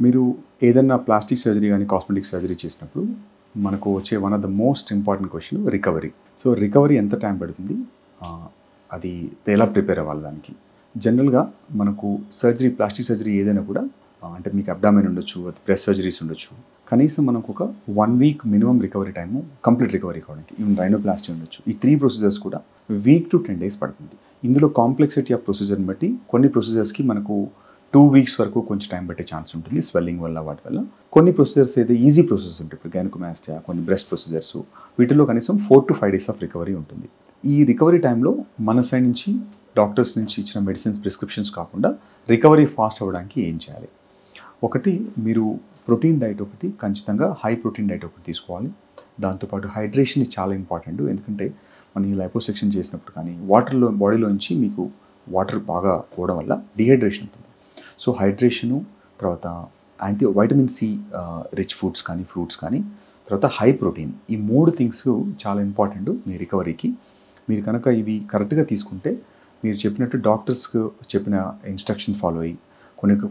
మీరు ఏదన్నా plastic surgery కానీ కాస్మెటిక్ సర్జరీ చేసినప్పుడు మనకు వచ్చే one of the most important question recovery. So recovery ఎంత టైం పడుతుంది, అది ఎలా ప్రిపేర్ అవ్వాలి దానికి. జనరల్గా మనకు సర్జరీ, ప్లాస్టిక్ సర్జరీ ఏదైనా కూడా అంటే మీకు అబ్డామిన్ ఉండొచ్చు, అది బ్రెస్ట్ సర్జరీస్ ఉండొచ్చు, కనీసం మనకు ఒక 1 week minimum recovery time, complete recovery కావడానికి. ఈవెన్ రైనోప్లాస్టీ ఉండొచ్చు. ఈ 3 ప్రొసీజర్స్ కూడా వీక్ టు 10 days పడుతుంది. ఇందులో కాంప్లెక్సిటీ ఆఫ్ ప్రొసీజర్ని బట్టి కొన్ని ప్రొసీజర్స్కి మనకు 2 weeks వరకు కొంచెం టైం పట్టే ఛాన్స్ ఉంటుంది, స్వెల్లింగ్ వల్ల వాటి వల్ల. కొన్ని ప్రొసీజర్స్ అయితే ఈజీ ప్రొసీజర్స్ ఉంటాయి, ఇప్పుడు గైనకోమాస్టియా, కొన్ని బ్రెస్ట్ ప్రొసీజర్స్, వీటిలో కనీసం 4 to 5 days ఆఫ్ రికవరీ ఉంటుంది. ఈ రికవరీ టైంలో మన సైడ్ నుంచి డాక్టర్స్ నుంచి ఇచ్చిన మెడిసిన్స్, ప్రిస్క్రిప్షన్స్ కాకుండా రికవరీ ఫాస్ట్ అవ్వడానికి ఏం చేయాలి? ఒకటి, మీరు ప్రోటీన్ డైట్ ఒకటి ఖచ్చితంగా హై ప్రోటీన్ డైట్ ఒకటి తీసుకోవాలి. దాంతోపాటు హైడ్రేషన్ చాలా ఇంపార్టెంట్. ఎందుకంటే మనం ఈ లైపోసెక్షన్ చేసినప్పుడు కానీ వాటర్లో బాడీలోంచి మీకు వాటర్ బాగా పోవడం వల్ల డిహైడ్రేషన్ ఉంటుంది. సో హైడ్రేషను, తర్వాత వైటమిన్ సి రిచ్ ఫుడ్స్ కానీ, ఫ్రూట్స్ కానీ, తర్వాత హై ప్రోటీన్, ఈ 3 థింగ్స్ చాలా ఇంపార్టెంట్ మీ రికవరీకి. మీరు కనుక ఇవి కరెక్ట్గా తీసుకుంటే, మీరు చెప్పినట్టు డాక్టర్స్ చెప్పిన ఇన్స్ట్రక్షన్ ఫాలో అయ్యి,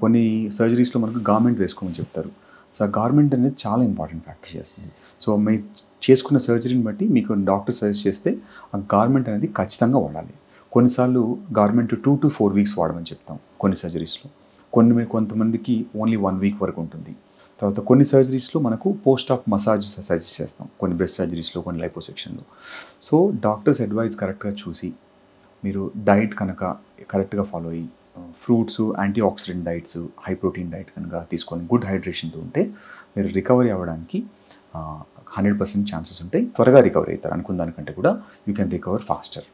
కొన్ని సర్జరీస్లో మనకు గార్మెంట్ వేసుకోమని చెప్తారు. సో ఆ గార్మెంట్ అనేది చాలా ఇంపార్టెంట్ ఫ్యాక్టర్ చేస్తుంది. సో మీరు చేసుకున్న సర్జరీని బట్టి మీకు డాక్టర్ సజెస్ట్ చేస్తే ఆ గార్మెంట్ అనేది ఖచ్చితంగా వాడాలి. కొన్నిసార్లు గార్మెంట్ 2 to 4 weeks వాడమని చెప్తాం కొన్ని సర్జరీస్లో. కొంతమందికి ఓన్లీ 1 week వరకు ఉంటుంది. తర్వాత కొన్ని సర్జరీస్లో మనకు పోస్ట్ ఆఫ్ మసాజ్ సజెస్ట్ చేస్తాం, కొన్ని బ్రెస్ట్ సర్జరీస్లో, కొన్ని లైపోసెక్షన్లో. సో డాక్టర్స్ అడ్వైస్ కరెక్ట్గా చూసి మీరు డైట్ కనుక కరెక్ట్గా ఫాలో అయ్యి, fruits, anti oxidant diets, high protein diet కనుక తీసుకొని గుడ్ హైడ్రేషన్తో ఉంటే మీరు రికవరీ అవ్వడానికి 100% ఛాన్సెస్ ఉంటాయి. త్వరగా రికవరీ అవుతారు. అనుకున్న దానికంటే కూడా యూ కెన్ రికవర్ ఫాస్టర్.